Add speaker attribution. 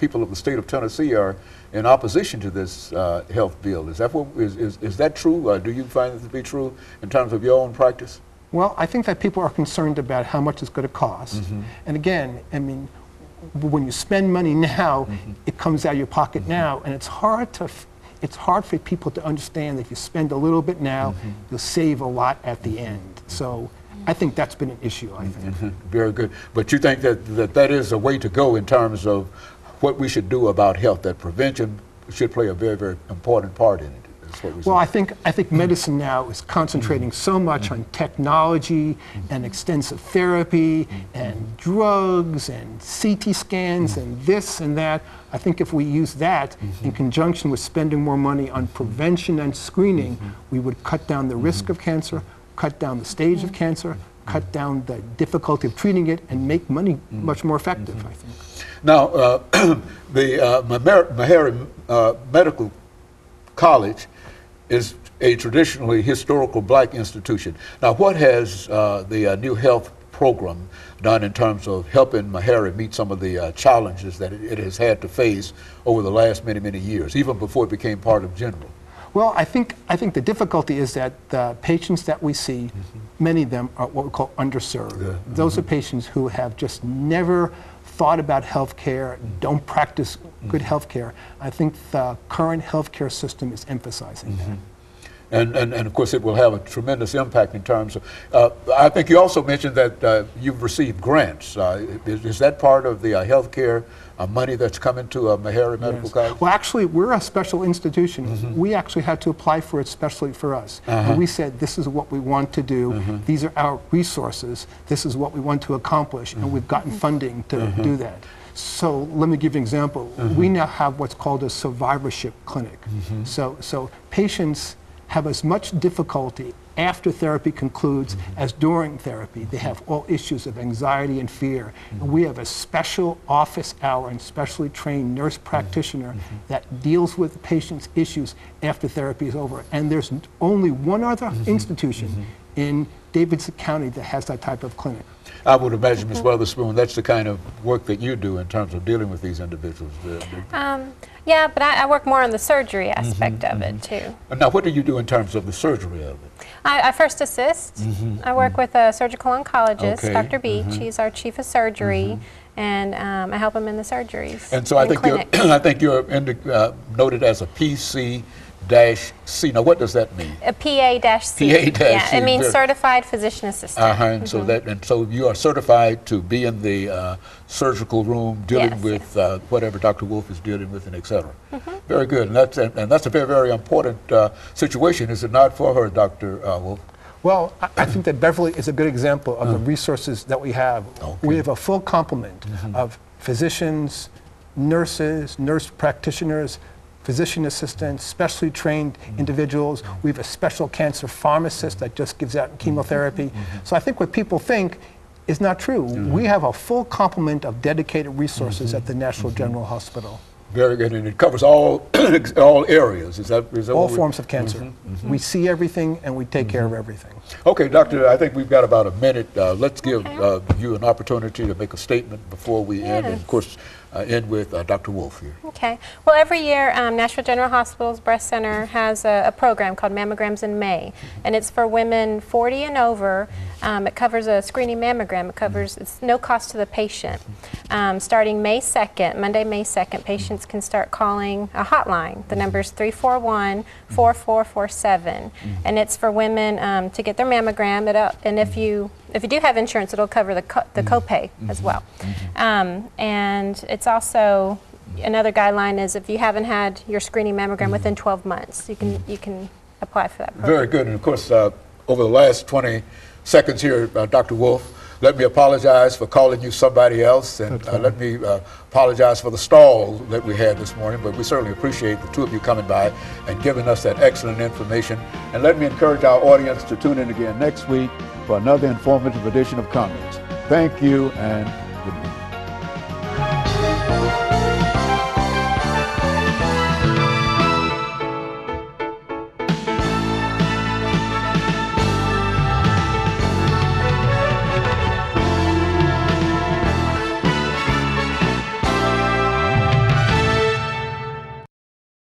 Speaker 1: people of the state of Tennessee are in opposition to this health bill. Is that is that true? Do you find it to be true in terms of your own practice?
Speaker 2: Well, I think that people are concerned about how much it's going to cost. And again, I mean, when you spend money now, it comes out of your pocket now, and it's hard for people to understand that if you spend a little bit now, you'll save a lot at the end. So I think that's been an issue, I think.
Speaker 1: Very good. But you think that is a way to go in terms of what we should do about health, that prevention should play a very, very important part in it?
Speaker 2: Well, I think medicine now is concentrating so much on technology and extensive therapy and drugs and CT scans and this and that. I think if we use that in conjunction with spending more money on prevention and screening, we would cut down the risk of cancer, cut down the stage of cancer, cut down the difficulty of treating it, and make money much more effective, I think.
Speaker 1: Now, the Meharry Medical College is a traditionally historical black institution. Now, what has the new health program done in terms of helping Meharry meet some of the challenges that it has had to face over the last many, many years, even before it became part of General?
Speaker 2: Well, I think the difficulty is that the patients that we see, many of them are what we call underserved. Those are patients who have just never thought about health care, don't practice good health care. I think the current healthcare system is emphasizing that.
Speaker 1: And of course, it will have a tremendous impact in terms of, I think you also mentioned that you've received grants. Is that part of the healthcare money that's coming to Meharry Medical College?
Speaker 2: Well, actually, we're a special institution. We actually had to apply for it especially for us. And we said, this is what we want to do. These are our resources. This is what we want to accomplish. And we've gotten funding to do that. So let me give you an example. We now have what's called a survivorship clinic. So patients have as much difficulty after therapy concludes as during therapy. They have all issues of anxiety and fear. And we have a special office hour and specially trained nurse practitioner that deals with the patient's issues after therapy is over. And there's only one other institution in Davidson County that has that type of clinic.
Speaker 1: I would imagine, Ms. Weatherspoon, that's the kind of work that you do in terms of dealing with these individuals.
Speaker 3: Yeah, but I work more on the surgery aspect of it, too.
Speaker 1: Now, what do you do in terms of the surgery of it?
Speaker 3: I first assist. I work with a surgical oncologist, Dr. Beach. He's our chief of surgery, and I help him in the surgeries.
Speaker 1: And so I think you're noted as a PC-C. Now, what does that mean?
Speaker 3: A PA-C. Yeah, it means certified physician assistant.
Speaker 1: And so you are certified to be in the surgical room dealing with whatever Dr. Wolff is dealing with, and et cetera. Very good, and that's a very, very important situation, is it not, for her, Dr. Wolff?
Speaker 2: Well, I think that Beverly is a good example of the resources that we have. We have a full complement of physicians, nurses, nurse practitioners, physician assistants, specially trained individuals. We have a special cancer pharmacist that just gives out chemotherapy. So I think what people think is not true. We have a full complement of dedicated resources at the National General Hospital.
Speaker 1: Very good, and it covers all all areas. Is that
Speaker 2: all forms of cancer? We see everything and we take care of everything.
Speaker 1: Okay, Doctor, I think we've got about a minute. Let's give you an opportunity to make a statement before we end, and of course end with Dr. Wolff here.
Speaker 3: Okay. Well, every year National General Hospital's Breast Center has a program called Mammograms in May, and it's for women 40 and over. It covers a screening mammogram. It's no cost to the patient. Starting May 2nd, Monday, May 2nd, patients can start calling a hotline. The number is 341-4447, and it's for women to get their mammogram. And if you do have insurance, it'll cover the copay as well. And it's also, another guideline is if you haven't had your screening mammogram within 12 months, you can apply for that program.
Speaker 1: Very good, and of course, over the last 20 seconds here, Dr. Wolff, let me apologize for calling you somebody else, and let me apologize for the stall that we had this morning, but we certainly appreciate the two of you coming by and giving us that excellent information. And let me encourage our audience to tune in again next week for another informative edition of Comments. Thank you, and good night.